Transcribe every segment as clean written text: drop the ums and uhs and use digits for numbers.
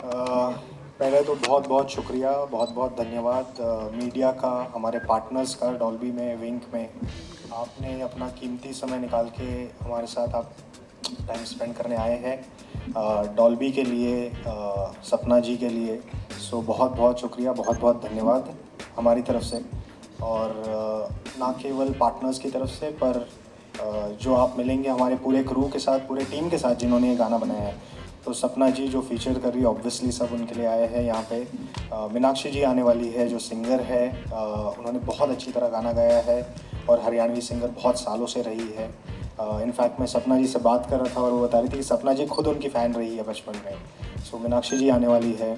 पहले तो बहुत बहुत शुक्रिया, बहुत बहुत धन्यवाद मीडिया का, हमारे पार्टनर्स का, डॉल्बी में, विंक में। आपने अपना कीमती समय निकाल के हमारे साथ आप टाइम स्पेंड करने आए हैं डॉल्बी के लिए, सपना जी के लिए। सो बहुत बहुत शुक्रिया, बहुत बहुत धन्यवाद हमारी तरफ से। और ना केवल पार्टनर्स की तरफ से, पर जो आप मिलेंगे हमारे पूरे क्रू के साथ, पूरे टीम के साथ जिन्होंने ये गाना बनाया है। तो सपना जी जो फीचर कर रही है, ऑब्वियसली सब उनके लिए आए हैं यहाँ पे। मीनाक्षी जी आने वाली है जो सिंगर है, उन्होंने बहुत अच्छी तरह गाना गाया है और हरियाणवी सिंगर बहुत सालों से रही है। इनफैक्ट मैं सपना जी से बात कर रहा था और वो बता रही थी कि सपना जी खुद उनकी फ़ैन रही है बचपन में। सो मीनाक्षी जी आने वाली है,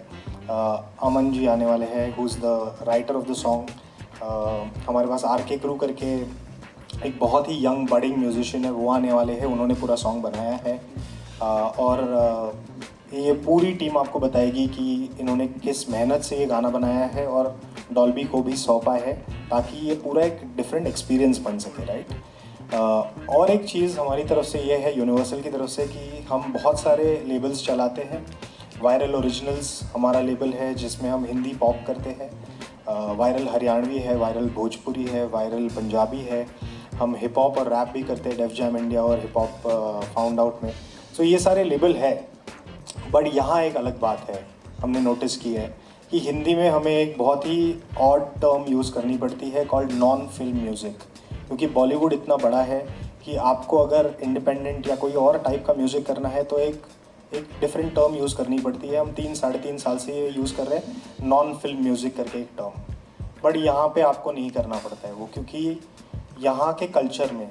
अमन जी आने वाले हैं, who is the writer of the song. हमारे पास आर के क्रू करके एक बहुत ही यंग बडिंग म्यूजिशियन है, वो आने वाले हैं, उन्होंने पूरा सॉन्ग बनाया है। और ये पूरी टीम आपको बताएगी कि इन्होंने किस मेहनत से ये गाना बनाया है और डॉल्बी को भी सौंपा है, ताकि ये पूरा एक डिफरेंट एक्सपीरियंस बन सके, राइट। और एक चीज़ हमारी तरफ से ये है, यूनिवर्सल की तरफ से, कि हम बहुत सारे लेबल्स चलाते हैं। वायरल ओरिजिनल्स हमारा लेबल है जिसमें हम हिंदी पॉप करते हैं, वायरल हरियाणवी है, वायरल भोजपुरी है, वायरल पंजाबी है, हम हिप हॉप और रैप भी करते हैं डेफ जैम इंडिया और हिप हॉप फाउंड आउट में। सो ये सारे लेबल है। बट यहाँ एक अलग बात है, हमने नोटिस की है कि हिंदी में हमें एक बहुत ही ऑड टर्म यूज़ करनी पड़ती है, कॉल्ड नॉन फिल्म म्यूज़िक। क्योंकि बॉलीवुड इतना बड़ा है कि आपको अगर इंडिपेंडेंट या कोई और टाइप का म्यूज़िक करना है तो एक डिफरेंट टर्म यूज़ करनी पड़ती है। हम 3-3.5 साल से ये यूज़ कर रहे हैं, नॉन फिल्म म्यूज़िक करके एक टर्म। बट यहाँ पे आपको नहीं करना पड़ता है वो, क्योंकि यहाँ के कल्चर में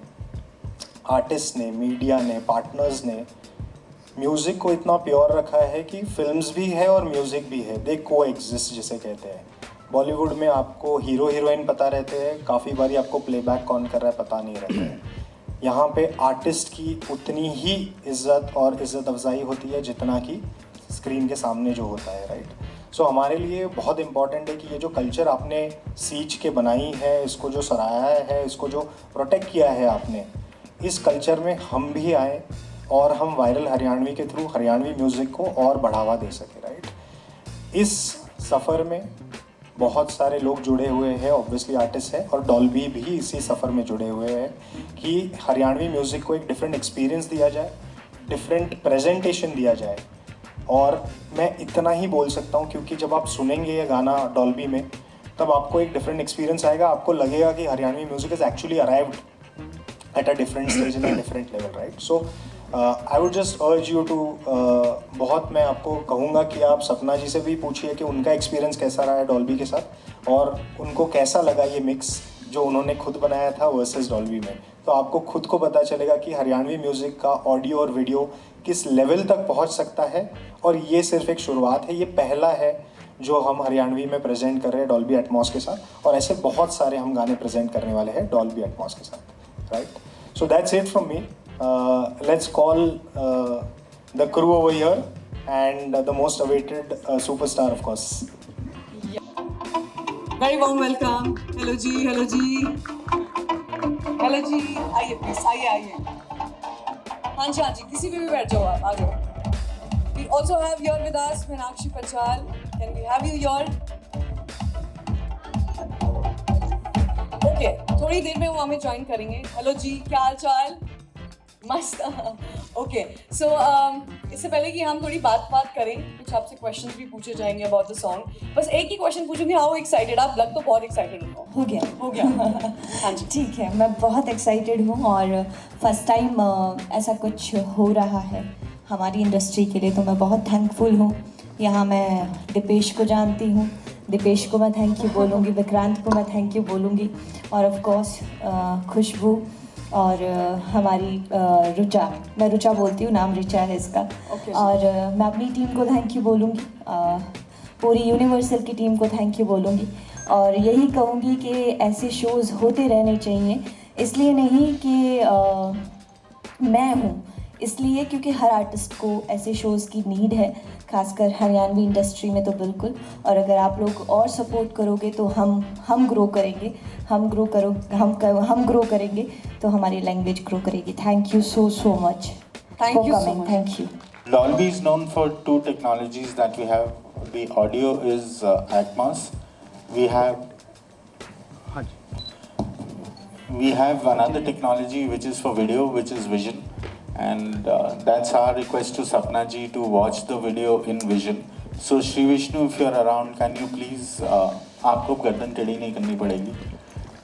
आर्टिस्ट ने, मीडिया ने, पार्टनर्स ने म्यूज़िक को इतना प्योर रखा है कि फिल्म्स भी है और म्यूज़िक भी है, दे को एग्जिस्ट जिसे कहते हैं। बॉलीवुड में आपको हीरो हीरोइन पता रहते हैं, काफ़ी बारी आपको प्लेबैक कौन कर रहा है पता नहीं रहता है। यहाँ पे आर्टिस्ट की उतनी ही इज़्ज़त और इज़्ज़त अफजाई होती है जितना कि स्क्रीन के सामने जो होता है, राइट। सो हमारे लिए बहुत इम्पॉर्टेंट है कि ये जो कल्चर आपने सींच के बनाई है, इसको जो सराहा है, इसको जो प्रोटेक्ट किया है आपने, इस कल्चर में हम भी आए और हम वायरल हरियाणवी के थ्रू हरियाणवी म्यूज़िक को और बढ़ावा दे सके, राइट। इस सफ़र में बहुत सारे लोग जुड़े हुए हैं, ऑब्वियसली आर्टिस्ट हैं, और डॉल्बी भी इसी सफ़र में जुड़े हुए हैं कि हरियाणवी म्यूज़िक को एक डिफरेंट एक्सपीरियंस दिया जाए, डिफरेंट प्रेजेंटेशन दिया जाए। और मैं इतना ही बोल सकता हूँ क्योंकि जब आप सुनेंगे ये गाना डॉल्बी में, तब आपको एक डिफरेंट एक्सपीरियंस आएगा, आपको लगेगा कि Haryanvi music is actually arrived at a different stage in a different level, right? So I would just urge you to बहुत मैं आपको कहूँगा कि आप सपना जी से भी पूछिए कि उनका एक्सपीरियंस कैसा रहा है डॉल्बी के साथ, और उनको कैसा लगा ये मिक्स जो उन्होंने खुद बनाया था वर्सेस डॉल्बी में। तो आपको खुद को पता चलेगा कि हरियाणवी म्यूज़िक का ऑडियो और वीडियो किस लेवल तक पहुँच सकता है। और ये सिर्फ एक शुरुआत है, ये पहला है जो हम हरियाणवी में प्रेजेंट कर रहे हैं डॉल्बी एटमॉस के साथ, और ऐसे बहुत सारे हम गाने प्रेजेंट करने वाले हैं डॉल्बी एटमॉस के साथ, right? So that's it from me. Let's call the crew over here and the most awaited superstar, of course. Very warm welcome. Hello ji, hello ji, hello जी. आइए please, आइए. हाँ जी, किसी पे भी बैठ जाओ आप, आ जाओ. We also have here with us Meenakshi Panchal. Can we have you here? Okay, थोड़ी देर में वो हमें ज्वाइन करेंगे. हेलो जी, क्या हाल चाल? मस्त. ओके, सो इससे पहले कि हम थोड़ी बात करें, कुछ आपसे क्वेश्चंस भी पूछे जाएंगे अबाउट द सॉन्ग. बस एक ही क्वेश्चन पूछूंगी, हाउ एक्साइटेड? आप लग तो बहुत एक्साइटेड हो गया. हाँ जी, ठीक है, मैं बहुत एक्साइटेड हूँ और फर्स्ट टाइम ऐसा कुछ हो रहा है हमारी इंडस्ट्री के लिए, तो मैं बहुत थैंकफुल हूँ. यहाँ मैं दीपेश को जानती हूँ, दीपेश को मैं थैंक यू बोलूँगी, विक्रांत को मैं थैंक यू बोलूँगी, और ऑफ कोर्स खुशबू और हमारी रुचा, मैं रुचा बोलती हूँ, नाम रिचा है इसका. और मैं अपनी टीम को थैंक यू बोलूँगी, पूरी यूनिवर्सल की टीम को थैंक यू बोलूँगी. और यही कहूँगी कि ऐसे शोज़ होते रहने चाहिए, इसलिए नहीं कि मैं हूँ, इसलिए क्योंकि हर आर्टिस्ट को ऐसे शोज़ की नीड है, खासकर हरियाणवी इंडस्ट्री में तो बिल्कुल. और अगर आप लोग और सपोर्ट करोगे तो हम ग्रो करेंगे, हम ग्रो करेंगे तो हमारी लैंग्वेज ग्रो करेगी. Thank you so much. Thank you. Thank you. Dolby is known for two technologies that we have. The audio is Atmos. We have another technology which is for video, which is Vision, and that's our request to Sapna ji to watch the video in Vision. So Shri Vishnu, if you are around, can you please आपको गर्दन टेढ़ी नहीं करनी पड़ेगी.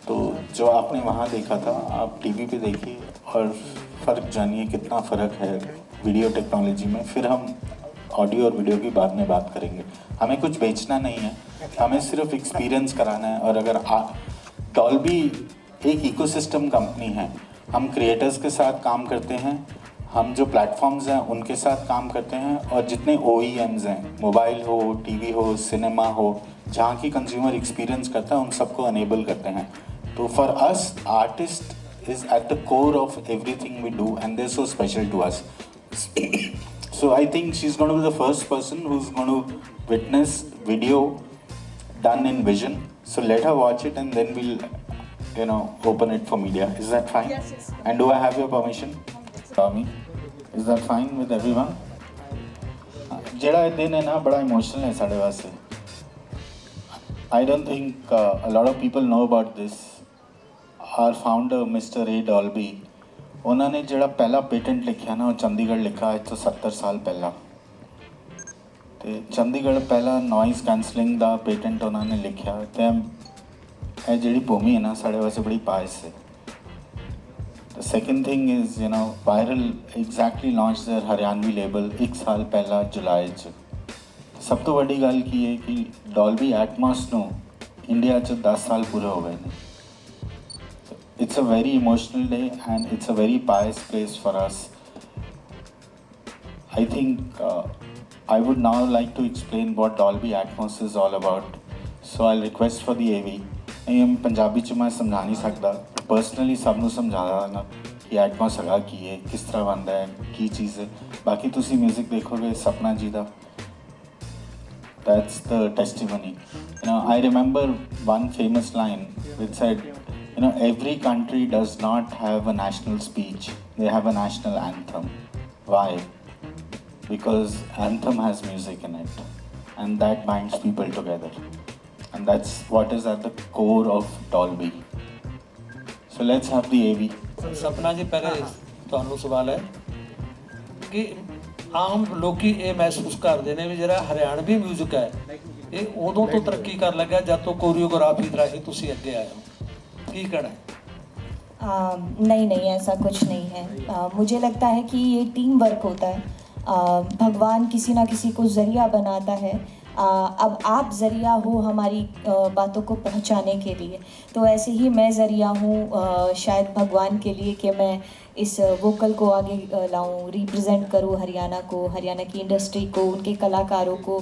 तो जो आपने वहाँ देखा था आप टीवी पे देखिए और फ़र्क जानिए कितना फ़र्क है वीडियो टेक्नोलॉजी में. फिर हम ऑडियो और वीडियो की बाद में बात करेंगे. हमें कुछ बेचना नहीं है, हमें सिर्फ एक्सपीरियंस कराना है. और अगर डॉल्बी एक इकोसिस्टम कंपनी है, हम क्रिएटर्स के साथ काम करते हैं, हम जो प्लेटफॉर्म्स हैं उनके साथ काम करते हैं, और जितने OEMs हैं, मोबाइल हो, टीवी हो, सिनेमा हो, जहाँ की कंज्यूमर एक्सपीरियंस करता है उन सबको अनेबल करते हैं. तो for us artist is at the core of everything we do and they are so special to us. So I think she's going to be the first person who's going to witness video done in Vision. So let her watch it and then we'll, open it for media. Is that fine? Yes. And do I have your permission? Tommy, is that fine with everyone? ਜਿਹੜਾ ਇਹ ਦਿਨ ਹੈ ਨਾ ਬੜਾ emotional ਹੈ ਸਾਡੇ ਵਾਸਤੇ. I don't think a lot of people know about this. Our founder, Mr. A. Dolby, ਉਹਨਾਂ ਨੇ ਜਿਹੜਾ ਪਹਿਲਾ ਪੇਟੈਂਟ ਲਿਖਿਆ ਨਾ ਉਹ ਚੰਡੀਗੜ੍ਹ ਲਿਖਾ ਅੱਜ ਤੋਂ 70 ਸਾਲ ਪਹਿਲਾਂ. ਤੇ ਚੰਡੀਗੜ੍ਹ ਪਹਿਲਾ ਨੋਇਜ਼ ਕੈਂਸਲਿੰਗ ਦਾ ਪੇਟੈਂਟ ਉਹਨਾਂ ਨੇ ਲਿਖਿਆ. ਤੇ ਇਹ ਜਿਹੜੀ ਭੂਮੀ ਹੈ ਨਾ ਸਾਡੇ ਵਾਸਤੇ ਬੜੀ ਪਾਇਸ ਹੈ. The second thing is, Viral exactly launched their Haryanvi label 1 ਸਾਲ ਪਹਿਲਾਂ ਜੁਲਾਈ 'ਚ. ਸਭ ਤੋਂ ਵੱਡੀ ਗੱਲ ਕੀ ਹੈ ਕਿ Dolby Atmos ਨੂੰ ਇੰਡੀਆ 'ਚ 10 ਸਾਲ ਪੂਰੇ ਹੋ ਗਏ ਨੇ. It's a very emotional day and it's a very pious place for us. I think I would now like to explain what Dolby Atmos is all about. So I'll request for the AV. I'm Punjabi ਚ ਮੈਂ ਸਮਝਾ ਨਹੀਂ ਸਕਦਾ. Personally ਸਭ ਨੂੰ ਸਮਝਾ ਦਾਂਗਾ ਕਿ Atmos ਹੈਗਾ ਕੀ ਹੈ, ਕਿਸ ਤਰ੍ਹਾਂ ਬਣਦਾ ਹੈ, ਕੀ ਚੀਜ਼ ਹੈ. ਬਾਕੀ ਤੁਸੀਂ ਮਿਊਜ਼ਿਕ ਦੇਖੋਗੇ ਸਪਨਾ ਜੀ ਦਾ. That's the testimony. I remember one famous line which said, every country does not have a national speech. They have a national anthem. Why? Because anthem has music in it. And that binds people together. And that's what is at the core of Dolby. So let's have the AV. ਸਪਨਾ ਜੀ ਪਹਿਲੇ ਤੁਹਾਨੂੰ ਸਵਾਲ ਹੈ ਕਿ ਆਮ ਲੋਕੀ ਇਹ ਮਹਿਸੂਸ ਕਰਦੇ ਨੇ ਵੀ ਜਿਹੜਾ ਹਰਿਆਣਵੀ ਮਿਊਜ਼ਿਕ ਹੈ ਇਹ ਉਦੋਂ ਤੋਂ ਤਰੱਕੀ ਕਰ ਲੱਗਾ ਜਦ ਤੋਂ ਕੋਰੀਓਗ੍ਰਾਫੀ ਦੇ ਰਾਹੀਂ ਤੁਸੀਂ ਅੱਗੇ ਆਏ ਹੋ. ਕੀ ਕਹਿਣਾ ਹੈ? नहीं ऐसा कुछ नहीं है. मुझे लगता है कि ये टीम वर्क होता है. भगवान किसी ना किसी को ज़रिया बनाता है. अब आप ज़रिया हो हमारी बातों को पहुंचाने के लिए, तो ऐसे ही मैं ज़रिया हूँ शायद भगवान के लिए कि मैं इस वोकल को आगे लाऊं, रिप्रेजेंट करूं हरियाणा को, हरियाणा की इंडस्ट्री को, उनके कलाकारों को.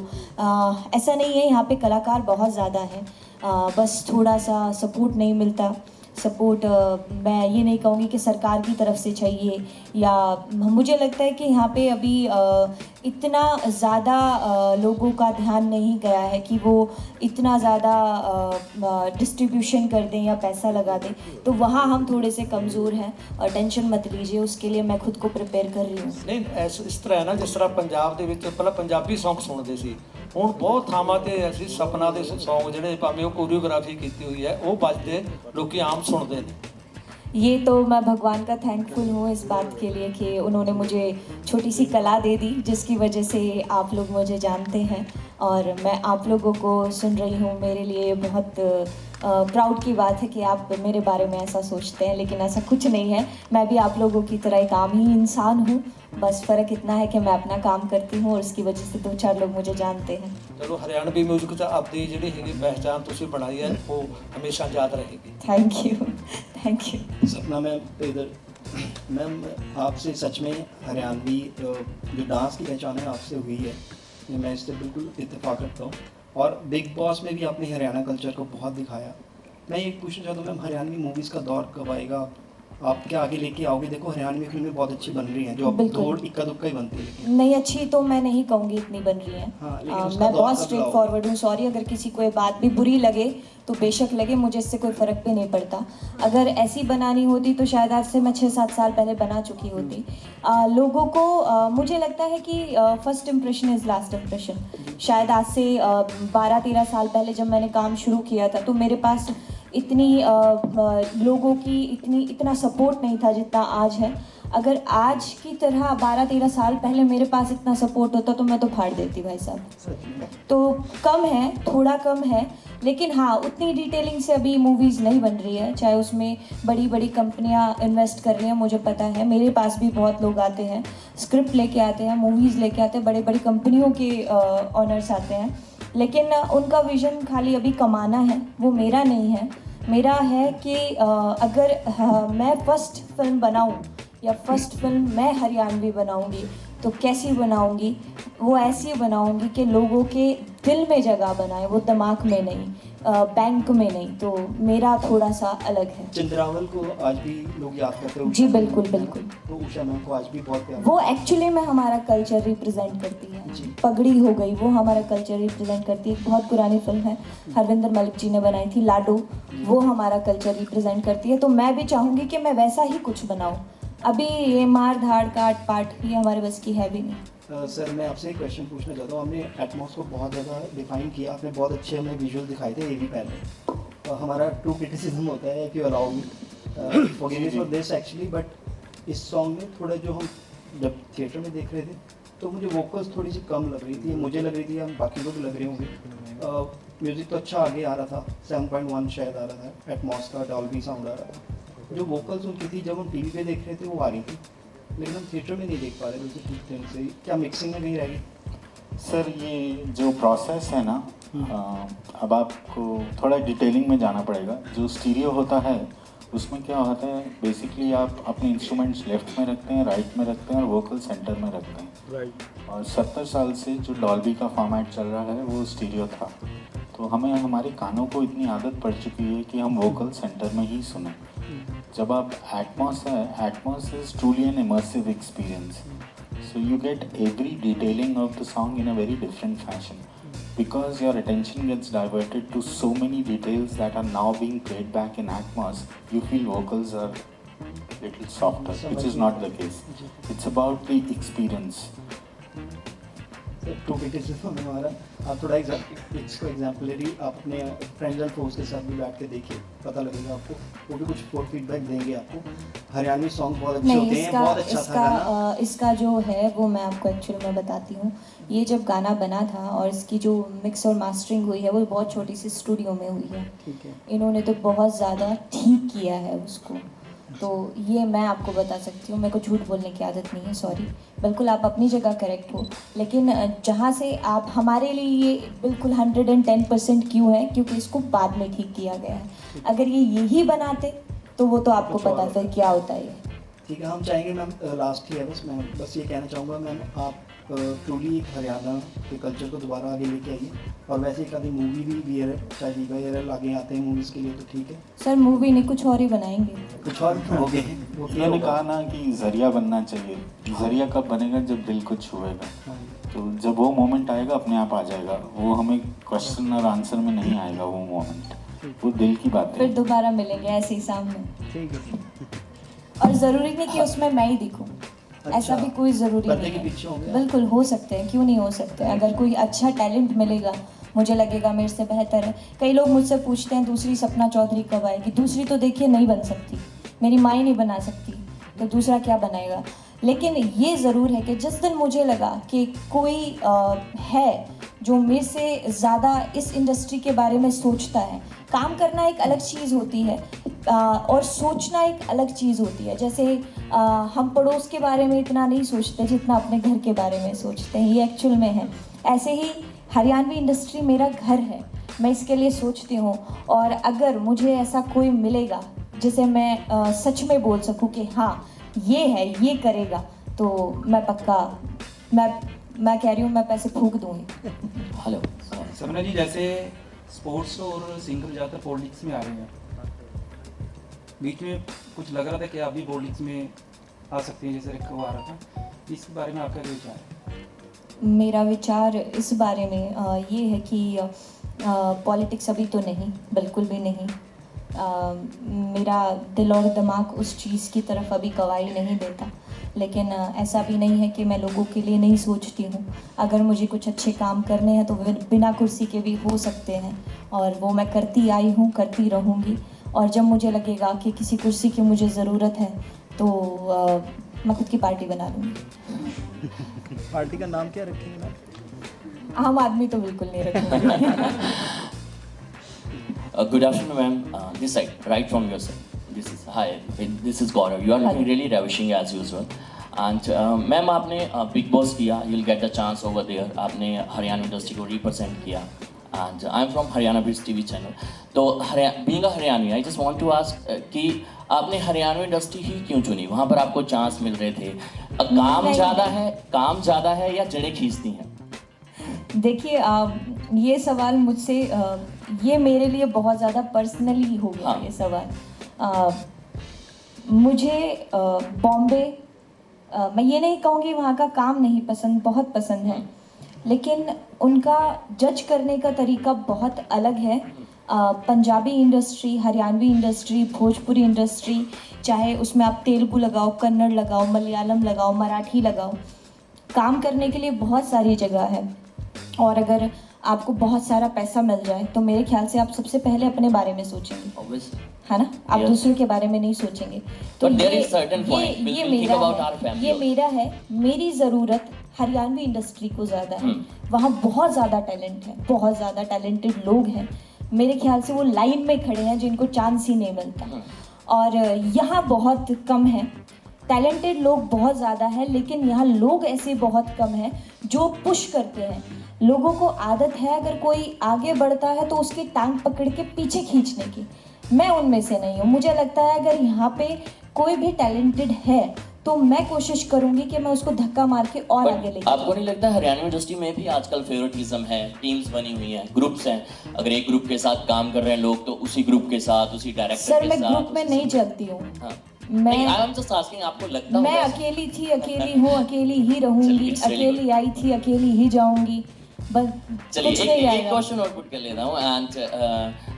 ऐसा नहीं है, यहाँ पे कलाकार बहुत ज़्यादा हैं, बस थोड़ा सा सपोर्ट नहीं मिलता. सपोर्ट मैं ये नहीं कहूँगी कि सरकार की तरफ से चाहिए, या मुझे लगता है कि यहाँ पे अभी इतना ज़्यादा लोगों का ध्यान नहीं गया है कि वो इतना ज़्यादा डिस्ट्रीब्यूशन कर दें या पैसा लगा दें. तो वहाँ हम थोड़े से कमज़ोर हैं और टेंशन मत लीजिए, उसके लिए मैं खुद को प्रिपेयर कर रही हूँ. ਨਹੀਂ ਇਸ ਤਰ੍ਹਾਂ ਹੈ ਨਾ, ਜਿਸ ਤਰ੍ਹਾਂ ਪੰਜਾਬ ਦੇ ਵਿੱਚ ਪਹਿਲਾਂ ਪੰਜਾਬੀ ਸੌਂਗ ਸੁਣਦੇ ਸੀ, ਹੁਣ ਬਹੁਤ ਥਾਵਾਂ ਤੇ ਅਸੀਂ ਸਪਨਾ ਦੇ ਸੌਂਗ ਜਿਹੜੇ ਭਾਵੇਂ ਉਹ ਕੋਰੀਓਗ੍ਰਾਫੀ ਕੀਤੀ ਹੋਈ ਹੈ ਉਹ ਵੱਜਦੇ, ਲੋਕੀ ਆਮ ਸੁਣਦੇ ਨੇ. ये तो मैं भगवान का थैंकफुल हूँ इस बात के लिए कि उन्होंने मुझे छोटी सी कला दे दी जिसकी वजह से आप लोग मुझे जानते हैं और मैं आप लोगों को सुन रही हूँ. मेरे लिए बहुत प्राउड की बात है कि आप मेरे बारे में ऐसा सोचते हैं, लेकिन ऐसा कुछ नहीं है. मैं भी आप लोगों की तरह एक आम ही इंसान हूँ. बस फ़र्क इतना है कि मैं अपना काम करती हूँ और उसकी वजह से 2-4 लोग मुझे जानते हैं. ਚਲੋ ਹਰਿਆਣਵੀ ਮਿਊਜ਼ਿਕ 'ਚ ਆਪਦੀ ਜਿਹੜੀ ਹੈਗੀ ਪਹਿਚਾਣ ਤੁਸੀਂ ਬਣਾਈ ਹੈ ਉਹ ਹਮੇਸ਼ਾ ਯਾਦ ਰਹੇਗੀ. Thank you. सपना मैम इधर मैम आपसे सच में हरियाणवी जो डांस की पहचान है आपसे हुई है, ये मैं इससे बिल्कुल इत्तेफाक करता हूँ. और बिग बॉस में भी आपने हरियाणा कल्चर को बहुत दिखाया. मैं ये पूछना चाहता हूँ मैम, हरियाणवी मूवीज़ का दौर कब आएगा आप क्या आगे लेके आओगे? देखो हरियाणवी फिल्में बहुत अच्छी बन रही हैं, जो अब बिल्कुल। दौड़ इक्का दुक्का ही बनती है, लेकिन नहीं अच्छी तो मैं नहीं कहूँगी इतनी बन रही है। हाँ, लेकिन उसका मैं दौर बहुत कब स्ट्रेट लाओगे? फॉरवर्ड हूँ। सॉरी अगर किसी को ये बात भी बुरी लगे तो बेशक लगे, मुझे इससे कोई फ़र्क भी नहीं पड़ता। अगर ऐसी बनानी होती तो शायद आज से मैं 6-7 साल पहले बना चुकी होती। लोगों को मुझे लगता है कि first impression is last impression. शायद आज से 12-13 साल पहले जब मैंने काम शुरू किया था तो मेरे पास इतनी लोगों की इतना सपोर्ट नहीं था जितना आज है। अगर आज की तरह 12-13 साल पहले मेरे पास इतना सपोर्ट होता तो मैं तो फाड़ देती भाई साहब। सच में तो कम है, थोड़ा कम है, लेकिन हाँ उतनी डिटेलिंग से अभी मूवीज़ नहीं बन रही है। चाहे उसमें बड़ी बड़ी कंपनियां इन्वेस्ट कर रही हैं, मुझे पता है। मेरे पास भी बहुत लोग आते हैं, स्क्रिप्ट लेके आते हैं, मूवीज़ लेके आते हैं, बड़े बड़ी कंपनियों के ऑनर्स आते हैं, लेकिन उनका विज़न खाली अभी कमाना है, वो मेरा नहीं है। मेरा है कि अगर मैं फर्स्ट फिल्म बनाऊं या फर्स्ट फिल्म मैं हरियाणवी बनाऊंगी तो कैसी बनाऊंगी? वो ऐसी बनाऊंगी कि लोगों के दिल में जगह बनाए, वो दिमाग में नहीं, बैंक में नहीं। तो मेरा थोड़ा सा अलग है। चंद्रावल को आज भी लोग याद करते हैं। जी बिल्कुल बिल्कुल। तो उषा मैम को आज भी बहुत प्यार। वो एक्चुअली में हमारा कल्चर रिप्रेजेंट करती है। जी। पगड़ी हो गई, वो हमारा कल्चर रिप्रेजेंट करती है। एक बहुत पुरानी फिल्म है, हरविंदर मलिक जी ने बनाई थी, लाडो, वो हमारा कल्चर रिप्रेजेंट करती है। तो मैं भी चाहूँगी कि मैं वैसा ही कुछ बनाऊँ। अभी ये मार धाड़ काट पाट ये हमारे बस की है भी नहीं। सर मैं आपसे एक क्वेश्चन पूछना चाहता हूँ। आपने एटमॉस को बहुत ज़्यादा डिफाइन किया, आपने बहुत अच्छे हमें विजुअल दिखाए थे ये भी पहले। हमारा ट्रू क्रिटिसिज्म होता है कि allow me forgive me for this actually, but इस सॉन्ग में थोड़ा जो हम जब थिएटर में देख रहे थे तो मुझे वोकल्स थोड़ी सी कम लग रही थी, मुझे लग रही थी, हम बाकी लोग भी लग रहे होंगे। म्यूज़िक तो अच्छा आगे आ रहा था, 7.1 शायद आ रहा था, एटमॉस का डॉल्बी साउंड आ रहा था। जो वोकल्स उनकी थी जब हम टीवी पे देख रहे थे वो आ रही थी, लेकिन हम थिएटर में नहीं देख पा रहे थे ठीक ढंग से। क्या मिक्सिंग में कहीं रह गई? सर ये जो प्रोसेस है ना, अब आपको थोड़ा डिटेलिंग में जाना पड़ेगा। जो स्टीरियो होता है उसमें क्या होता है, बेसिकली आप अपने इंस्ट्रूमेंट्स लेफ्ट में रखते हैं, राइट में रखते हैं और वोकल सेंटर में रखते हैं। और 70 साल से जो डॉल्बी का फॉर्मेट चल रहा है वो स्टीरियो था, तो हमें हमारे कानों को इतनी आदत पड़ चुकी है कि हम वोकल सेंटर में ही सुने। जब आप एटमॉस है, Atmos is truly N immersive experience, so you get every detailing of the song in a very different fashion because your attention gets diverted to so many details that are now being played back in Atmos. You feel vocals are little softer, which is not the case. It's about the experience. To criticism हमारा, आप थोड़ा इसको exemplary आप अपने friends and force के साथ भी बैठ के देखिए, पता लगेगा आपको, वो भी कुछ फीडबैक देंगे आपको। हरियाणवी सॉन्ग बहुत अच्छे नहीं, होते हैं, बहुत अच्छा था गाना। इसका जो है वो मैं आपको एक्चुअली में बताती हूँ। ये जब गाना बना था और इसकी जो मिक्स और मास्टरिंग हुई है वो बहुत छोटी सी स्टूडियो में हुई है। ठीक है। इन्होंने तो बहुत ज़्यादा ठीक किया है उसको, तो ये मैं आपको बता सकती हूँ। मेरे को झूठ बोलने की आदत नहीं है, सॉरी। बिल्कुल आप अपनी जगह करेक्ट हो, लेकिन जहाँ से आप हमारे लिए ये बिल्कुल 110% क्यों है, क्योंकि इसको बाद में ठीक किया गया है। अगर ये यही बनाते तो वो तो आपको पता फिर क्या होता है। ठीक है, हम चाहेंगे मैम, लास्ट ही है बस, मैं बस ये कहना चाहूँगा मैम, आप ट्रूली एक हरियाणा के कल्चर को दोबारा आगे लेके आइए। और वैसे एक आधी मूवी भी वीआर चाहे वीआर आगे आते हैं मूवीज़ के लिए तो ठीक है। सर मूवी नहीं, कुछ और ही बनाएंगे। कुछ और हो गए वो क्या मैंने होगा? कहा ना कि जरिया बनना चाहिए। जरिया कब बनेगा? जब दिल को छुएगा। हाँ। तो जब वो मोमेंट आएगा अपने आप आ जाएगा, वो हमें क्वेश्चन और आंसर में नहीं आएगा वो मोमेंट, वो दिल की बात फिर है। दोबारा मिलेंगे ऐसे ही सामने। ठीक है। और ज़रूरी नहीं कि उसमें मैं ही दिखूं, ऐसा भी कोई ज़रूरी पर्दे नहीं के है। पीछे होंगे। बिल्कुल हो सकते हैं, क्यों नहीं हो सकते। अगर कोई अच्छा टैलेंट मिलेगा, मुझे लगेगा मेरे से बेहतर है। कई लोग मुझसे पूछते हैं दूसरी सपना चौधरी कब आएगी। दूसरी तो देखिए नहीं बन सकती, मेरी माँ ही नहीं बना सकती, तो दूसरा क्या बनाएगा। लेकिन ये ज़रूर है कि जिस दिन मुझे लगा कि कोई है जो मेरे से ज़्यादा इस इंडस्ट्री के बारे में सोचता है। काम करना एक अलग चीज़ होती है और सोचना एक अलग चीज़ होती है। जैसे हम पड़ोस के बारे में इतना नहीं सोचते जितना अपने घर के बारे में सोचते हैं, ये एक्चुअल में है। ऐसे ही हरियाणवी इंडस्ट्री मेरा घर है, मैं इसके लिए सोचती हूँ। और अगर मुझे ऐसा कोई मिलेगा जिसे मैं सच में बोल सकूँ कि हाँ ये है, ये करेगा, तो मैं पक्का, मैं कह रही हूँ, मैं पैसे फूंक दूँगी। हेलो सपना जी, जैसे स्पोर्ट्स और सिंगर ज़्यादातर पॉलिटिक्स में आ रहे हैं, बीच में कुछ लग रहा था कि आप भी बोर्डिंग्स में आ सकते हैं, जैसे रिक्को आ रहा था, इस बारे में आपका क्या विचार है? मेरा विचार इस बारे में ये है कि पॉलिटिक्स अभी तो नहीं, बिल्कुल भी नहीं। मेरा दिल और दिमाग उस चीज़ की तरफ अभी गवाही नहीं देता, लेकिन ऐसा भी नहीं है कि मैं लोगों के लिए नहीं सोचती हूँ। अगर मुझे कुछ अच्छे काम करने हैं तो बिना कुर्सी के भी हो सकते हैं, और वो मैं करती आई हूँ, करती रहूँगी। और जब मुझे लगेगा कि किसी कुर्सी की मुझे ज़रूरत है तो मैं खुद की पार्टी बना लूँगी। पार्टी का नाम क्या रखेंगे मैम? आम आदमी तो बिल्कुल नहीं रखूँगी। Good afternoon, ma'am. This side, right from your side. This is Gaurav. You are looking really ravishing as usual. And ma'am, आपने Big Boss किया. You'll get the chance over there. आपने हरियाणा इंडस्ट्री को represent किया. And I'm from Haryana Beats TV channel. तो being a Haryani, I just want to ask कि आपने Haryana industry ही क्यों चुनी? वहाँ पर आपको चांस मिल रहे थे. काम ज़्यादा है या जड़ें खींचती हैं? देखिए, ये सवाल मुझसे ये मेरे लिए बहुत ज़्यादा पर्सनली हो गया। हाँ। ये सवाल मुझे बॉम्बे, मैं ये नहीं कहूँगी वहाँ का काम नहीं पसंद, बहुत पसंद है, लेकिन उनका जज करने का तरीका बहुत अलग है। Punjabi industry, Haryanvi industry, Bhojpuri industry, चाहे उसमें आप तेलुगु लगाओ, कन्नड़ लगाओ, मलयालम लगाओ, मराठी लगाओ, काम करने के लिए बहुत सारी जगह है। और अगर आपको बहुत सारा पैसा मिल जाए तो मेरे ख्याल से आप सबसे पहले अपने बारे में सोचेंगे, Obviously. है ना? आप Yes. दूसरों के बारे में नहीं सोचेंगे। तो But there is certain point. ये We'll think मेरा about है, our family ये also. मेरा है। मेरी ज़रूरत हरियाणवी इंडस्ट्री को ज़्यादा है। वहाँ बहुत ज़्यादा टैलेंट है, बहुत ज़्यादा टैलेंटेड लोग हैं। मेरे ख्याल से वो लाइन में खड़े हैं जिनको चांस ही नहीं मिलता, और यहाँ बहुत कम है। टैलेंटेड लोग बहुत ज़्यादा है, लेकिन यहाँ लोग ऐसे बहुत कम हैं जो पुश करते हैं। लोगों को आदत है अगर कोई आगे बढ़ता है तो उसकी टांग पकड़ के पीछे खींचने की। मैं उनमें से नहीं हूँ। मुझे लगता है अगर यहाँ पे कोई भी टैलेंटेड है तो मैं कोशिश करूँगी कि मैं उसको धक्का मार के और But आगे लेके आपको नहीं लगता हरियाणा इंडस्ट्री में भी आजकल फेवरेटिज्म है? टीम्स बनी हुई हैं, ग्रुप्स हैं। अगर एक ग्रुप के साथ काम कर रहे हैं लोग तो उसी ग्रुप के साथ, उसी डायरेक्टर सर, के मैं साथ। ग्रुप में नहीं चलती हूँ। हाँ। मैं नहीं, I'm just asking, आपको लगता मैं होगा? अकेली थी, अकेली हूँ, अकेली ही रहूँगी, चलिए, it's really अकेली आई थी, अकेली ही जाऊँगी। बस चलिए कुछ नहीं एक आएगा। क्वेश्चन और पुट कर लेता हूँ। And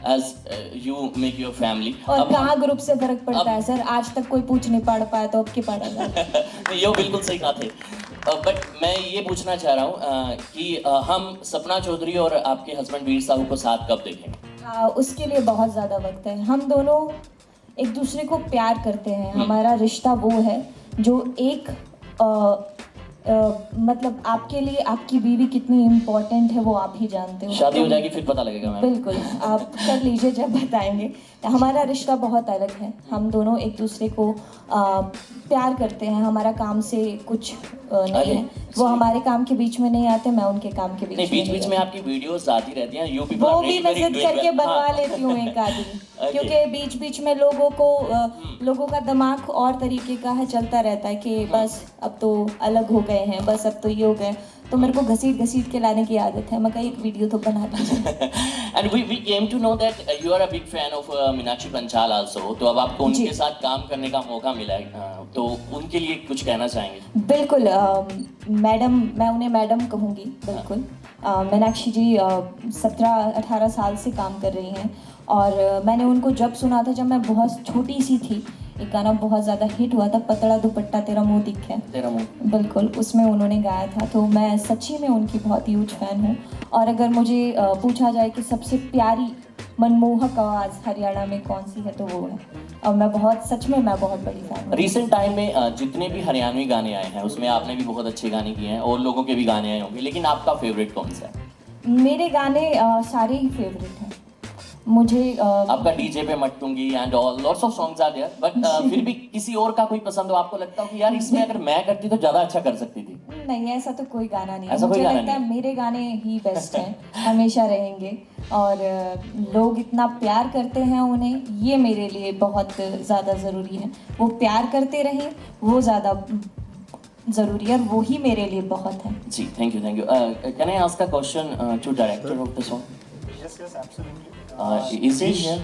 as you make your family, और कहाँ ग्रुप से फर्क पड़ता है सर? आज तक कोई पूछ नहीं पढ़ पाया तो अब की पढ़ेगा। ये बिल्कुल सही बात है। बट मैं ये पूछना चाह रहा हूँ कि हम सपना चौधरी और आपके हस्बैंड वीर साहू को साथ कब देखेंगे? उसके लिए बहुत ज़्यादा वक्त है। हम दोनों एक दूसरे को प्यार करते हैं। हमारा रिश्ता वो है जो एक मतलब आपके लिए आपकी बीवी कितनी इम्पोर्टेंट है वो आप ही जानते हो। शादी हो जाएगी फिर पता लगेगा मैम। बिल्कुल, आप कर लीजिए जब बताएंगे। हमारा रिश्ता बहुत अलग है। हम दोनों एक दूसरे को प्यार करते हैं। हमारा काम से कुछ नहीं है। वो हमारे काम के बीच में नहीं आते, मैं उनके काम के बीच नहीं, में बीच बीच में आपकी वीडियोस आती रहती हैं। यू पीपल वो आर भी रियली मैं वेरी जिद डूइंग करके वेल। बनवा लेती हूँ एक आधी, क्योंकि बीच बीच में लोगों का दिमाग और तरीके का है, चलता रहता है कि बस अब तो अलग हो गए हैं, बस अब तो ये हो गए। तो मेरे को घसीट के लाने की आदत है। मैं कहीं एक वीडियो तो बना दीजिए। And we came to know that you are a big fan of Meenakshi Panchal also. तो अब आपको जी। उनके साथ काम करने का मौका मिला है, तो उनके लिए कुछ कहना चाहेंगे? बिल्कुल, मैडम, मैं उन्हें मैडम कहूँगी। बिल्कुल, मीनाक्षी जी 17-18 साल से काम कर रही हैं, और मैंने उनको जब सुना था, जब मैं बहुत छोटी सी थी, एक गाना बहुत ज़्यादा हिट हुआ था, पतला दुपट्टा तेरा मुँह दिखे। तेरा मुंह। बिल्कुल, उसमें उन्होंने गाया था। तो मैं सच्ची में उनकी बहुत ह्यूज फैन हूँ। और अगर मुझे पूछा जाए कि सबसे प्यारी मनमोहक आवाज़ हरियाणा में कौन सी है, तो वो है। और मैं बहुत बड़ी फैन हूँ। रिसेंट टाइम में जितने भी हरियाणवी गाने आए हैं उसमें आपने भी बहुत अच्छे गाने किए हैं और लोगों के भी गाने आए होंगे, लेकिन आपका फेवरेट कौन सा है? मेरे गाने सारे ही फेवरेट हैं। मुझे आपका डीजे पे मटकूंगी and all lots of songs are there, but फिर भी किसी और का कोई पसंद हो, आपको लगता हो कि यार इसमें अगर मैं करती तो ज्यादा अच्छा कर सकती थी? नहीं, ऐसा तो कोई गाना नहीं है। ऐसा कोई मुझे गाना लगता है नहीं मेरे गाने ही बेस्ट हैं, हमेशा रहेंगे। और लोग इतना प्यार करते हैं उन्हें, ये मेरे लिए बहुत ज़्यादा ज़रूरी है। वो प्यार करते रहें, वो ज़्यादा ज़रूरी है, और वो ही मेरे लिए बहुत है। जी, thank you. Can I ask a question to director of the song? Yes, absolutely. Is he here?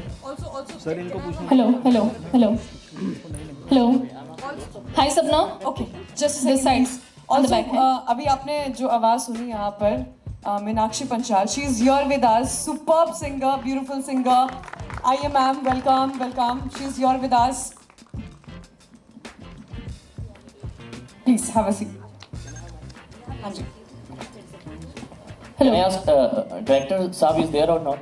Sir इनको पूछना Hello, hello, hello. Hello. Hi, Sapna. Okay, just a This second. side, on the Also, back. अभी आपने जो आवाज़ सुनी यहाँ पर Meenakshi Panchal, she is here with us, superb singer, beautiful singer. आइए ma'am, welcome, welcome. She is here with us. Please have a seat. हाँ जी. Can I ask, director साहब is there or not?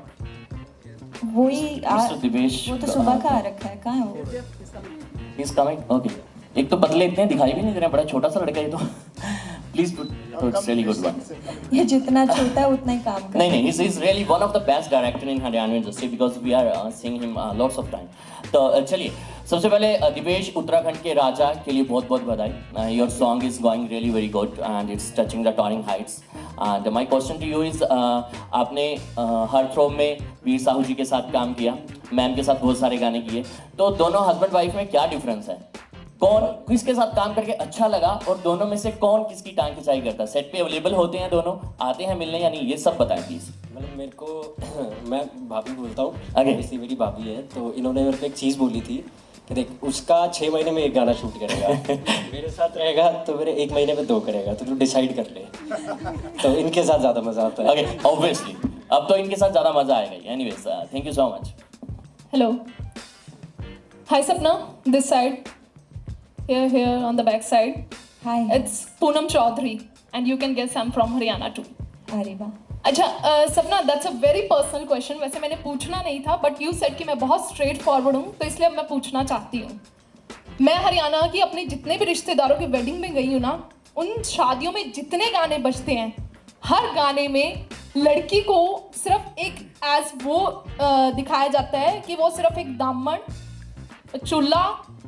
वही Mr. Divesh. वो तो सुबह का आ रखा है, कहाँ है वो? He's coming. Okay. एक तो पतले इतने दिखाई भी नहीं दे रहे, बड़ा छोटा सा लड़का है ये तो. Please put. Oh, it's really good one. ये जितना छोटा है उतना ही काम करता है. नहीं, he's really one of the best director in Haryana industry because we are seeing him lots of time. तो चलिए, सबसे पहले दिवेश उत्तराखंड के राजा के लिए बहुत बहुत बधाई. Your song is going really very good and it's touching the towering heights. And my question to you is, आपने हर थ्रो में वीर साहू जी के साथ काम किया, मैम के साथ बहुत सारे गाने किए, तो दोनों हस्बैंड वाइफ में क्या डिफरेंस है? कौन किसके साथ काम करके अच्छा लगा और दोनों में से कौन किसकी टांग खिंचाई करता है? सेट पे अवेलेबल होते हैं दोनों, आते हैं मिलने या नहीं, ये सब बताएं प्लीज. मतलब मेरे को मैं भाभी बोलता हूँ, Okay. इसलिए मेरी भाभी है, तो इन्होंने मेरे को एक चीज़ बोली थी कि देख उसका 6 महीने में एक गाना शूट करेगा, मेरे साथ रहेगा तो मेरे 1 महीने में 2 करेगा, तो तू डिसाइड कर ले. तो इनके साथ ज़्यादा मज़ा आता है. ओके, ऑब्वियसली अब तो इनके साथ ज़्यादा मजा आएगा. Anyways, thank you so much. Hello. Hi, Sapna. This side. Here on the back side. Hi. It's Poonam Chaudhary, and you can guess I'm from Haryana too. अरे वाह. अच्छा सपना, that's a very personal question. वैसे मैंने पूछना नहीं था, but you said कि मैं बहुत स्ट्रेट फॉरवर्ड हूँ, तो इसलिए अब मैं पूछना चाहती हूँ. मैं हरियाणा की अपने जितने भी रिश्तेदारों की वेडिंग में गई हूँ ना, उन शादियों में जितने गाने बजते हैं, हर गाने में लड़की को सिर्फ एक एज वो दिखाया जाता है कि वो सिर्फ एक दामन, चूल्हा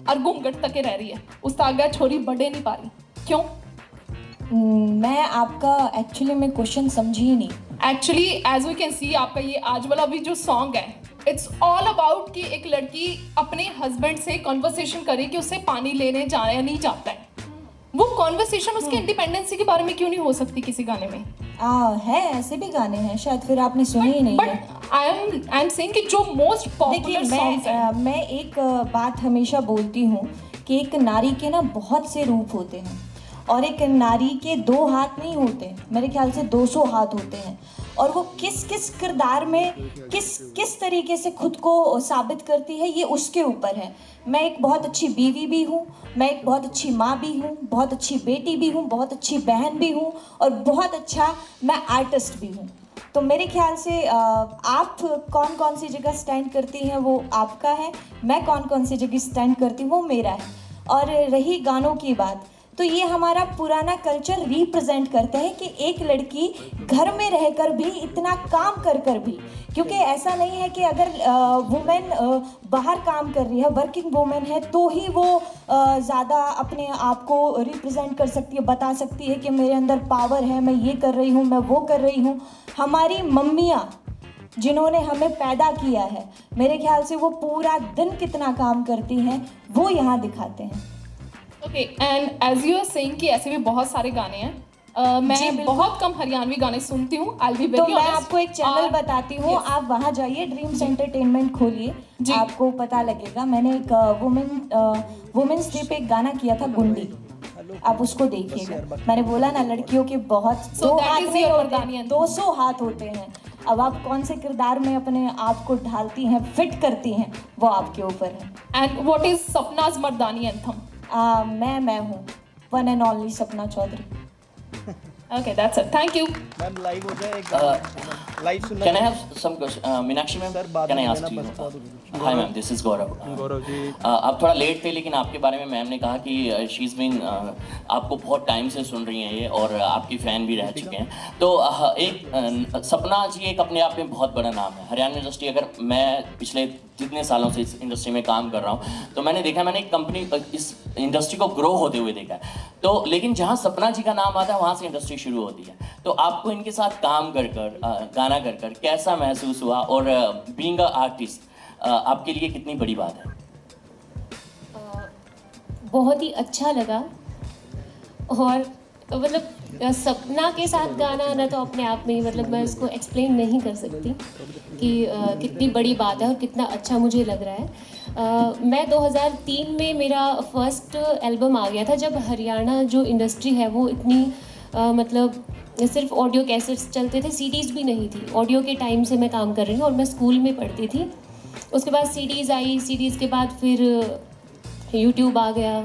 और घूंघट तक रह रही है, उससे आगे छोरी बढ़े नहीं पा रही. क्यों? मैं आपका एक्चुअली में क्वेश्चन समझी ही नहीं. Actually as we can see, आपका ये आज वाला भी जो सॉन्ग है, इट्स ऑल अबाउट कि एक लड़की अपने हस्बैंड से कॉन्वर्सेशन करे कि उसे पानी लेने जाना या नहीं जाता है. वो कॉन्वर्सेशन उसके इंडिपेंडेंसी के बारे में क्यों नहीं हो सकती किसी गाने में? है, ऐसे भी गाने हैं, शायद फिर आपने सुने ही नहीं है. बट आई एम सेइंग कि जो मोस्ट देखिए, पॉपुलर सॉन्ग्स हैं, मैं एक बात हमेशा बोलती हूँ कि एक नारी के ना बहुत से रूप होते हैं, और एक नारी के 2 हाथ नहीं होते, मेरे ख्याल से 200 हाथ होते हैं, और वो किस किस किरदार में किस तरीके से खुद को साबित करती है, ये उसके ऊपर है. मैं एक बहुत अच्छी बीवी भी हूँ, मैं एक बहुत अच्छी माँ भी हूँ, बहुत अच्छी बेटी भी हूँ, बहुत अच्छी बहन भी हूँ, और बहुत अच्छा मैं आर्टिस्ट भी हूँ. तो मेरे ख्याल से आप कौन कौन सी जगह स्टैंड करती हैं वो आपका है, मैं कौन कौन सी जगह स्टैंड करती हूँ वो मेरा है. और रही गानों की बात, तो ये हमारा पुराना कल्चर रिप्रेजेंट करते हैं कि एक लड़की घर में रहकर भी इतना काम कर भी, क्योंकि ऐसा नहीं है कि अगर वुमेन बाहर काम कर रही है, वर्किंग वुमेन है, तो ही वो ज़्यादा अपने आप को रिप्रेजेंट कर सकती है, बता सकती है कि मेरे अंदर पावर है, मैं ये कर रही हूँ, मैं वो कर रही हूँ. हमारी मम्मियाँ जिन्होंने हमें पैदा किया है, मेरे ख्याल से वो पूरा दिन कितना काम करती हैं वो यहाँ दिखाते हैं. Okay. And as you are saying कि ऐसे भी बहुत सारे गाने हैं. मैं बहुत कम हरियाणवी गाने सुनती हूँ. आई विल बी तो वेरी मैं ऑनेस्ट. आपको एक चैनल बताती हूँ, आप वहाँ जाइए, ड्रीम्स एंटरटेनमेंट खोलिए, आपको पता लगेगा. मैंने एक वुमेन्स डे पे एक गाना किया था, गुंडी, आप उसको देखिएगा. मैंने बोला ना, लड़कियों के बहुत So 2 that हाथ is नहीं your होते, Mardani anthem. 200 हाथ होते हैं. अब आप कौन से किरदार में अपने आप को ढालती हैं, फिट करती हैं, वो आपके ऊपर है. And what is Sapna's Mardaani anthem? मैं हूँ one and only Sapna Chaudhary. Okay, that's it. Thank you. Ma'am live हो जाए, एक लाइव सुनना. Can I have some question? Meenakshi ma'am, sir बाद can I में ask देना, you? बस बहुत हो गया. Hi ma'am, this is Gaurav. Gaurav ji, आप थोड़ा लेट थे, लेकिन आपके बारे में मैम ने कहा कि शी इज़ बीन आपको बहुत टाइम से सुन रही हैं ये, और आपकी फ़ैन भी रह चुके हैं. तो एक सपना जी एक अपने आप में बहुत बड़ा नाम है हरियाणा इंडस्ट्री. अगर मैं पिछले जितने सालों से इस इंडस्ट्री में काम कर रहा हूँ, तो मैंने देखा, मैंने एक कंपनी इस इंडस्ट्री को ग्रो होते हुए देखा है. तो लेकिन जहाँ सपना जी का नाम आता है, वहाँ से इंडस्ट्री शुरू होती है. तो आपको इनके साथ काम कर गाना कर कैसा महसूस हुआ, और बीइंग अ आर्टिस्ट आपके लिए कितनी बड़ी बात है? बहुत ही अच्छा लगा, और मतलब सपना के साथ गाना आना तो अपने आप में ही मतलब मैं उसको एक्सप्लेन नहीं कर सकती कि कितनी बड़ी बात है और कितना अच्छा मुझे लग रहा है। मैं 2003 में मेरा फर्स्ट एल्बम आ गया था, जब हरियाणा जो इंडस्ट्री है वो इतनी मतलब सिर्फ ऑडियो कैसेट्स चलते थे, सीडीज़ भी नहीं थी। ऑडियो के टाइम से मैं काम कर रही हूँ और मैं स्कूल में पढ़ती थी। उसके बाद सीडीज़ आई, सीडीज़ के बाद फिर यूट्यूब आ गया,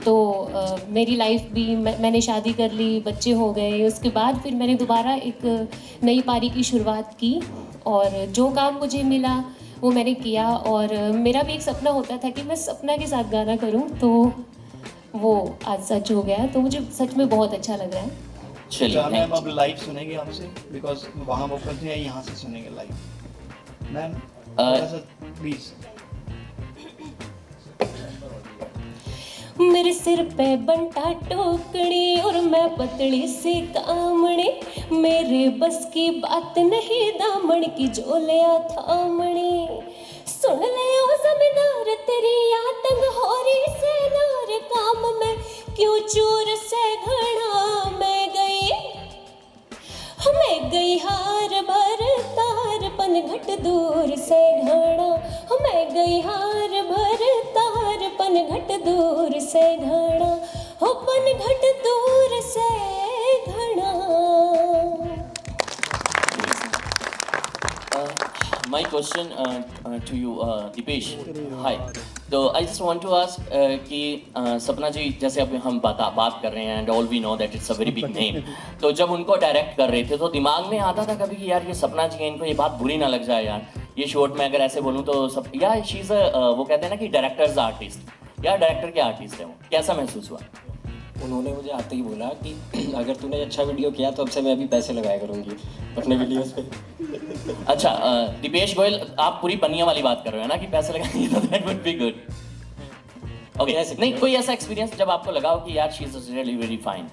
तो मेरी लाइफ भी मैंने शादी कर ली, बच्चे हो गए। उसके बाद फिर मैंने दोबारा एक नई पारी की शुरुआत की और जो काम मुझे मिला वो मैंने किया। और मेरा भी एक सपना होता था कि मैं सपना के साथ गाना करूं, तो वो आज सच हो गया। तो मुझे सच में बहुत अच्छा लग रहा है। चलिए मैम अब लाइव सुनेंगे हमसे, बिकॉज वहाँ वो करते हैं, यहाँ से सुनेंगे लाइव। Ma'am please. मेरे सिर पे बंटा टोकड़ी और मैं पतली सी कामड़ी, मेरे बस की बात नहीं दामन की झोलिया थामणी। सुन ले ओ जमींदार तेरी आतंक हो रही से नार, काम में क्यों चूर से घड़ा मैं गई हार भर तार पनघट दूर से घड़ा, मैं गई हार भर तार पनघट दूर से घड़ा, हो पनघट दूर से घड़ा। My question to you, Dipesh. Hi. तो I just want to ask कि सपना जी जैसे अभी हम बात कर रहे हैं and all we know that it's a very big name. तो जब उनको डायरेक्ट कर रहे थे तो दिमाग में आता था कभी कि यार ये सपना जी है, इनको ये बात बुरी ना लग जाए यार, ये शॉर्ट में अगर ऐसे बोलूँ तो सब या शीज वो कहते हैं ना कि डायरेक्टर्स आर्टिस्ट या डायरेक्टर के आर्टिस्ट है वो, कैसा महसूस हुआ? उन्होंने मुझे आते ही बोला कि अगर तूने अच्छा वीडियो किया तो अब से मैं अभी पैसे लगाया करूँगी अपने वीडियोस पे। अच्छा दीपेश गोयल, आप पूरी पनिया वाली बात कर रहे हो ना कि पैसे लगाएंगे तो that would be good. Okay, नहीं कोई ऐसा एक्सपीरियंस जब आपको लगा हो कि यार she is really very fine?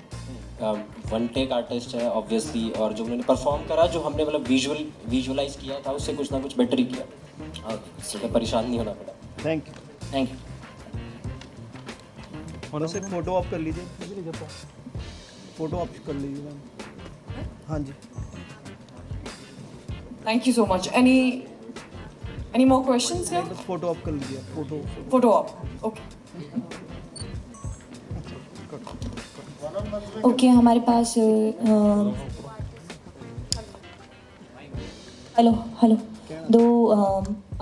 One take artist है ऑब्वियसली, और जो उन्होंने परफॉर्म करा, जो हमने मतलब विजुअलाइज किया था, उससे कुछ ना कुछ बेटर ही किया। ओके, परेशान नहीं होना पड़ा। Thank you. Thank you. और से फोटो आप कर लीजिए, फोटो आप कर लीजिए मैम। हाँ जी, Thank you so much. Any more questions here? बस फोटो आप कर लीजिए, Photo op. Okay. ओके, हमारे पास हेलो दो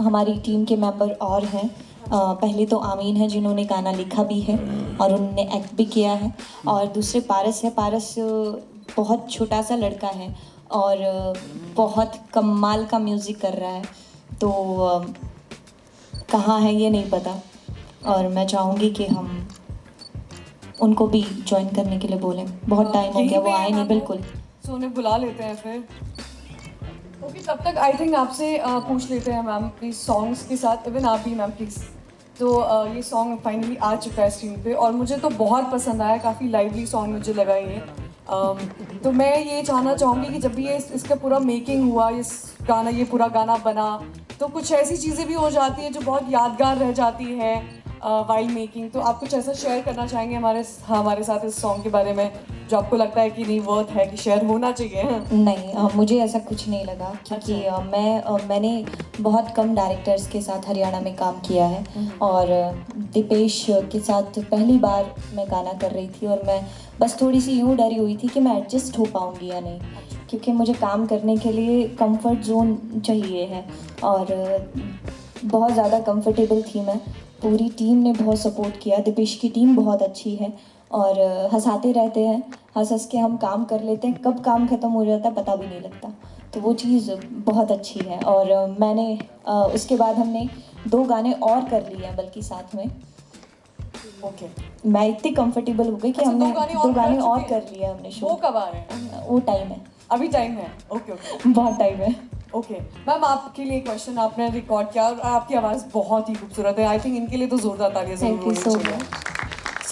हमारी टीम के मेंबर और हैं। पहले तो आमीन है जिन्होंने गाना लिखा भी है और उन्होंने एक्ट भी किया है, और दूसरे पारस है। पारस बहुत छोटा सा लड़का है और बहुत कमाल का म्यूज़िक कर रहा है, तो कहाँ है ये नहीं पता, और मैं चाहूँगी कि हम उनको भी ज्वाइन करने के लिए बोलें। बहुत टाइम हो गया, वो आए नहीं बिल्कुल। सो उन्हें बुला लेते हैं फिर। ओके, तब तक आई थिंक आपसे पूछ लेते हैं मैम प्लीज सॉन्ग्स के साथ, इवन आप भी मैम प्लीज। तो ये सॉन्ग फाइनली आ चुका है स्क्रीन पे और मुझे तो बहुत पसंद आया, काफ़ी लाइवली सॉन्ग मुझे लगा ये। तो मैं ये जानना चाहूँगी कि जब भी ये इसका पूरा मेकिंग हुआ, ये पूरा गाना बना, तो कुछ ऐसी चीज़ें भी हो जाती हैं जो बहुत यादगार रह जाती है वाइल मेकिंग। तो आप कुछ ऐसा शेयर करना चाहेंगे हमारे साथ इस सॉन्ग के बारे में जो आपको लगता है कि नहीं वर्थ है कि शेयर होना चाहिए? नहीं, मुझे ऐसा कुछ नहीं लगा, क्योंकि मैंने बहुत कम डायरेक्टर्स के साथ हरियाणा में काम किया है और दीपेश के साथ पहली बार मैं गाना कर रही थी, और मैं बस थोड़ी सी यूँ डरी हुई थी कि मैं एडजस्ट हो पाऊँगी या नहीं, क्योंकि मुझे काम करने के लिए कंफर्ट जोन चाहिए है और बहुत ज़्यादा कंफर्टेबल थी मैं। पूरी टीम ने बहुत सपोर्ट किया, दीपेश की टीम बहुत अच्छी है और हंसाते रहते हैं, हंस के हम काम कर लेते हैं, कब काम ख़त्म हो जाता है पता भी नहीं लगता, तो वो चीज़ बहुत अच्छी है। और मैंने उसके बाद हमने 2 गाने और कर लिए हैं बल्कि साथ में। ओके, मैं इतनी कंफर्टेबल हो गई कि हमने 2 गाने और कर लिए हमने शो। वो कब आ रहे हैं? वो टाइम है, अभी टाइम है। ओके, बहुत टाइम है। ओके मैम, आपके लिए क्वेश्चन आपने रिकॉर्ड किया और आपकी आवाज़ बहुत ही खूबसूरत है। आई थिंक इनके लिए तो जोरदार तालियां थैंक यू सो मच।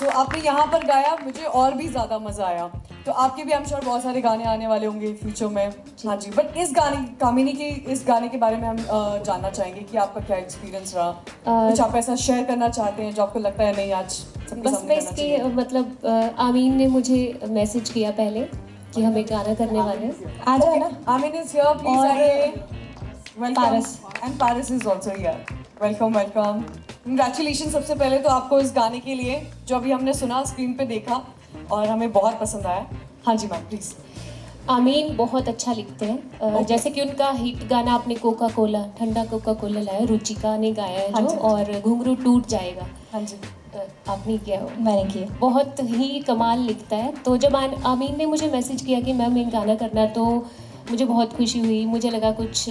सो आपने यहाँ पर गाया, मुझे और भी ज़्यादा मज़ा आया। तो आपके भी आई एम श्योर बहुत सारे गाने आने वाले होंगे फ्यूचर में। हाँ जी, बट इस गाने कामिनी के इस गाने के बारे में हम जानना चाहेंगे कि आपका क्या एक्सपीरियंस रहा, कुछ आप ऐसा शेयर करना चाहते हैं जो आपको लगता है नहीं आज सबके बस सामने मैं करना इसके चाहिए? मतलब आमीन ने मुझे मैसेज किया पहले कि हम एक गाना करने वाले हैं। आ जाए ना। आमीन इज हियर, प्लीज और आइए। Welcome. Paras. And Paras is also here. Welcome welcome. Congratulation सबसे पहले तो आपको इस गाने के लिए जो अभी हमने सुना, स्क्रीन पे देखा और हमें बहुत पसंद आया। हाँ जी मैम प्लीज। आमीन बहुत अच्छा लिखते हैं। जैसे कि उनका हिट गाना आपने कोका कोला, ठंडा कोका कोला लाया, रुचिका ने गाया है हाँ जो, जी। और घुंघरू टूट जाएगा, हाँ जी। आपने किया हो, मैंने किया। बहुत ही कमाल लिखता है। तो जब आमीन ने मुझे मैसेज किया कि मैम एक गाना करना, तो मुझे बहुत खुशी हुई। मुझे लगा कुछ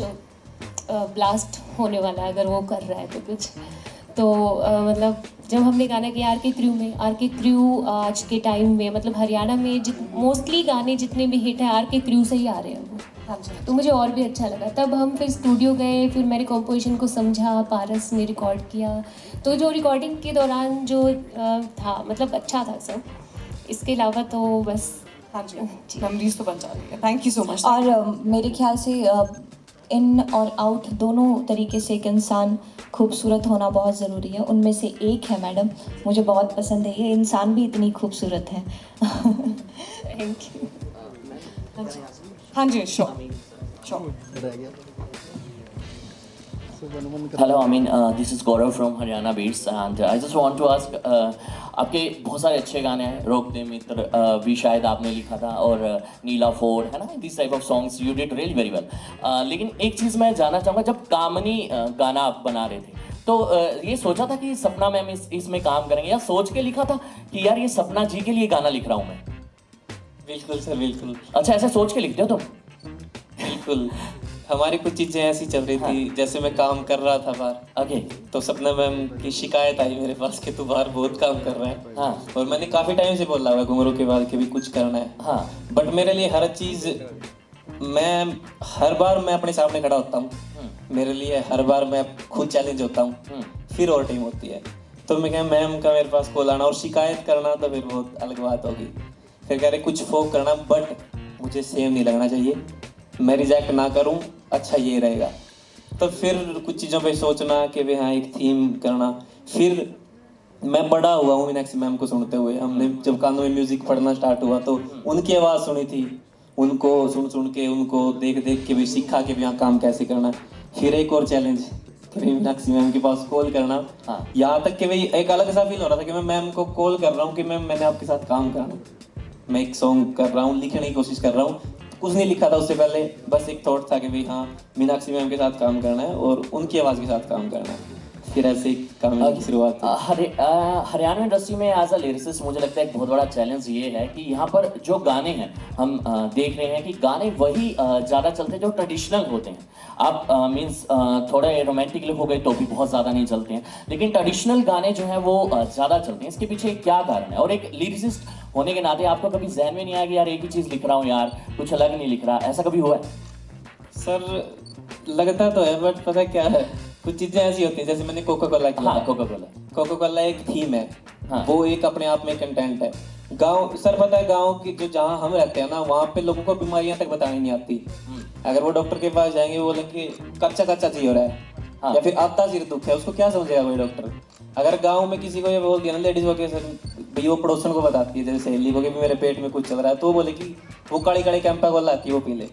ब्लास्ट होने वाला है अगर वो कर रहा है तो कुछ। तो मतलब जब हमने गाना किया आर के क्रू आज के टाइम में मतलब हरियाणा में मोस्टली गाने जितने भी हिट हैं आर के क्रू से ही आ रहे हैं वो। हाँ जी। तो मुझे और भी अच्छा लगा। तब हम फिर स्टूडियो गए, फिर मैंने कॉम्पोजिशन को समझा, पारस ने रिकॉर्ड किया। तो जो रिकॉर्डिंग के दौरान जो था मतलब अच्छा था सब। इसके अलावा तो बस हाँ जी, मेमोरीज तो बन जा रही है। Thank you so much. और मेरे ख्याल से इन और आउट दोनों तरीके से एक इंसान खूबसूरत होना बहुत ज़रूरी है। उनमें से एक है मैडम, मुझे बहुत पसंद है, ये इंसान भी इतनी खूबसूरत है। Thank you. हाँ जी, sure sure. Hello, this is Gaurav from Haryana Beats, and I just want to ask, आपके बहुत सारे अच्छे गाने हैं, रोक दे मित्र भी शायद आपने लिखा था, और नीला फोर्ड है ना, this type of songs you did really very well. लेकिन एक चीज़ मैं जानना चाहूँगा, जब कामनी गाना आप बना रहे थे तो ये सोचा था कि सपना मैम इसमें काम करेंगे, या सोच के लिखा था कि यार ये सपना जी के लिए गाना लिख रहा हूँ मैं? बिल्कुल सर, बिल्कुल अच्छा, ऐसे सोच के लिखते हो तुम? बिल्कुल। हमारी कुछ चीज़ें ऐसी चल रही थी, जैसे मैं काम कर रहा था बाहर, ओके। तो सपना मैम की शिकायत आई मेरे पास कि तू बाहर बहुत काम कर रहा है। हाँ। और मैंने काफ़ी टाइम से बोला हुआ घुंघरू के बाद कि भी कुछ करना है। हाँ। बट मेरे लिए हर चीज़, मैं हर बार मैं अपने सामने खड़ा होता हूँ, मेरे लिए हर बार मैं खुद चैलेंज होता हूँ, फिर और टीम होती है। तो मैं क्या मैम का मेरे पास कॉल आना और शिकायत करना तो फिर बहुत अलग बात होगी। फिर कह रहे कुछ फोक करना, बट मुझे सेम नहीं लगना चाहिए, मैं रिजेक्ट ना करूं, अच्छा ये रहेगा। तो फिर कुछ चीज़ों पे सोचना कि भाई हाँ एक थीम करना। फिर मैं बड़ा हुआ हूँ मीनाक्षी मैम को सुनते हुए। हमने जब कानों में म्यूज़िक पढ़ना स्टार्ट हुआ तो उनकी आवाज़ सुनी थी, उनको सुन के, उनको देख के भी सीखा कि यहाँ काम कैसे करना। फिर एक और चैलेंज कि भाई मीनाक्षी मैम के पास कॉल करना। हाँ। यहाँ तक कि भाई एक अलग सा फील हो रहा था कि मैं मैम को कॉल कर रहा हूँ कि मैम मैंने आपके साथ काम करना, मैं एक सॉन्ग कर रहा हूँ, लिखने की कोशिश कर रहा हूँ। कुछ नहीं लिखा था उससे पहले, बस एक थॉट था कि भाई हाँ मीनाक्षी मैम के साथ काम करना है और उनकी आवाज़ के साथ काम करना है। फिर ऐसे काम की शुरुआत हुई। हरियाणा इंडस्ट्री में एज अ लिरिसिस्ट मुझे लगता है एक बहुत बड़ा चैलेंज ये है कि यहाँ पर जो गाने हैं हम देख रहे हैं कि गाने वही ज़्यादा चलते हैं जो ट्रेडिशनल होते हैं। आप मीन्स थोड़े रोमांटिक हो गए तो भी बहुत ज़्यादा नहीं चलते हैं, लेकिन ट्रेडिशनल गाने जो हैं वो ज़्यादा चलते हैं। इसके पीछे क्या कारण है? और एक लिरिसिस्ट होने के नाते आपको कभी जहन में नहीं आया कि यार एक ही चीज़ लिख रहा हूँ यार, कुछ अलग नहीं लिख रहा, ऐसा कभी हुआ है? सर लगता तो है, बट पता क्या है, कुछ चीज़ें ऐसी होती हैं, जैसे मैंने कोका कोला किया। हाँ, कोका कोला एक थीम है। हाँ। वो एक अपने आप में कंटेंट है। गांव, सर पता है गांव की जो जहाँ हम रहते हैं ना, वहाँ पे लोगों को बीमारियां तक बतानी नहीं आती। अगर वो डॉक्टर के पास जाएंगे, वो बोलेंगे कच्चा चाहिए हो रहा है। हाँ। या फिर आता सिर दुख है, उसको क्या समझेगा कोई डॉक्टर? अगर गांव में किसी को ये बोल दिया ना, लेडीज को, सर भाई वो पड़ोसन को बताती है, जैसे सहेली को कि मेरे पेट में कुछ चल रहा है, तो वो बोले कि वो काड़ी कैंपा कोला आती है, वो पी ले।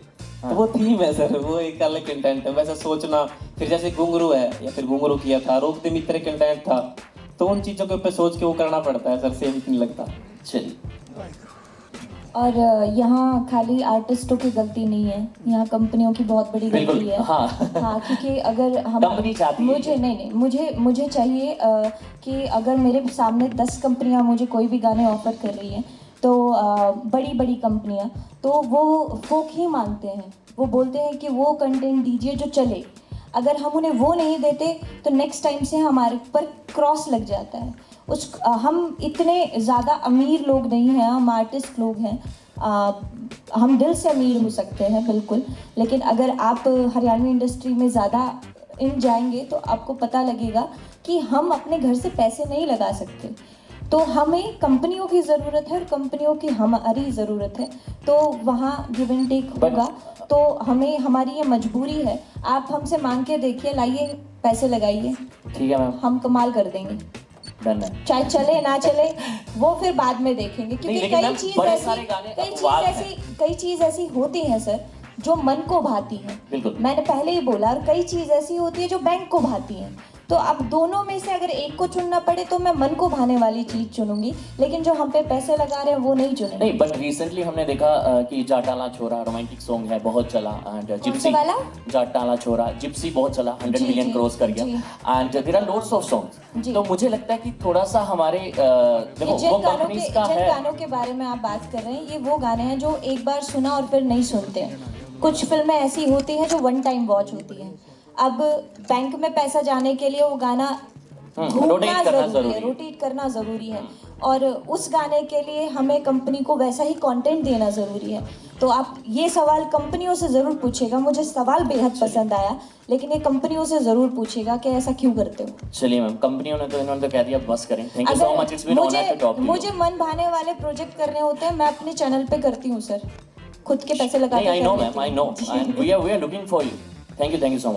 तो वो थीम है सर, वो एक अलग कंटेंट है। वैसा सोचना, फिर जैसे घुंघरू है या फिर घुंघरू किया था, रोक दे मित्र कंटेंट था, तो उन चीज़ों के ऊपर सोच के वो करना पड़ता है सर, सेम नहीं लगता। चलिए। और यहाँ खाली आर्टिस्टों की गलती नहीं है, यहाँ कंपनियों की बहुत बड़ी गलती है। हाँ। हाँ, क्योंकि अगर हम कंपनी चाहती है मुझे चाहिए कि अगर मेरे सामने 10 कंपनियाँ मुझे कोई भी गाने ऑफर कर रही हैं, तो बड़ी कंपनियाँ, तो वो फोक ही मांगते हैं। वो बोलते हैं कि वो कंटेंट दीजिए जो चले। अगर हम उन्हें वो नहीं देते तो नेक्स्ट टाइम से हमारे पर क्रॉस लग जाता है। हम इतने ज़्यादा अमीर लोग नहीं हैं, हम आर्टिस्ट लोग हैं। हम दिल से अमीर हो सकते हैं बिल्कुल, लेकिन अगर आप हरियाणवी इंडस्ट्री में ज़्यादा इन जाएंगे तो आपको पता लगेगा कि हम अपने घर से पैसे नहीं लगा सकते। तो हमें कंपनियों की ज़रूरत है और कंपनियों की हमारी ज़रूरत है, तो वहाँ गिव एंड टेक होगा। तो हमें हमारी ये मजबूरी है, आप हमसे मांग के देखिए, लाइए पैसे लगाइए, ठीक है मैम, हम कमाल कर देंगे। डन है। चाहे चले ना चले वो फिर बाद में देखेंगे, क्योंकि लेकिन मैम, बड़े सारे गाने अपवाद हैं। कई चीज़ ऐसी होती हैं सर जो मन को भाती है। बिल्कुल। मैंने पहले ही बोला, और कई चीज़ ऐसी होती है जो बैंक को भाती है। तो अब दोनों में से अगर एक को चुनना पड़े तो मैं मन को भाने वाली चीज़ चुनूंगी, लेकिन जो हम पे पैसे लगा रहे हैं वो नहीं चुनेंगे। नहीं, बट रिसेंटली हमने देखा कि जाटाला छोरा रोमांटिक सॉन्ग है, बहुत चला, एंड जिप्सी वाला? जाटाला छोरा जिप्सी बहुत चला, 100 जी, मिलियन जी, क्रॉस कर जी। गया, and there are lots of songs. जी। तो मुझे लगता है कि थोड़ा सा हमारे देखो वो कंपनीज का जिन है। गानों के बारे में आप बात कर रहे हैं, ये वो गाने हैं जो एक बार सुना और फिर नहीं सुनते हैं। कुछ फिल्में ऐसी होती हैं जो वन टाइम वॉच होती हैं। अब बैंक में पैसा जाने के लिए वो गाना रोटेट करना जरूरी है। रोटेट करना ज़रूरी है, और उस गाने के लिए हमें कंपनी को वैसा ही कंटेंट देना ज़रूरी है। तो आप ये सवाल कंपनियों से ज़रूर पूछेगा, मुझे सवाल बेहद पसंद आया, लेकिन ये कंपनियों से ज़रूर पूछेगा कि ऐसा क्यों करते हो। चलिए मैम, कंपनियों ने तो इन्होंने तो कह दिया बस करें। Thank you so much, it's been honour to talk to you. मुझे मन भाने वाले प्रोजेक्ट करने होते हैं, मैं अपने चैनल पे करती हूँ सर, खुद के पैसे लगा नहीं, के आई नो कर मैम, लेती आई हूँ। No, and we are looking for you. Thank you so much.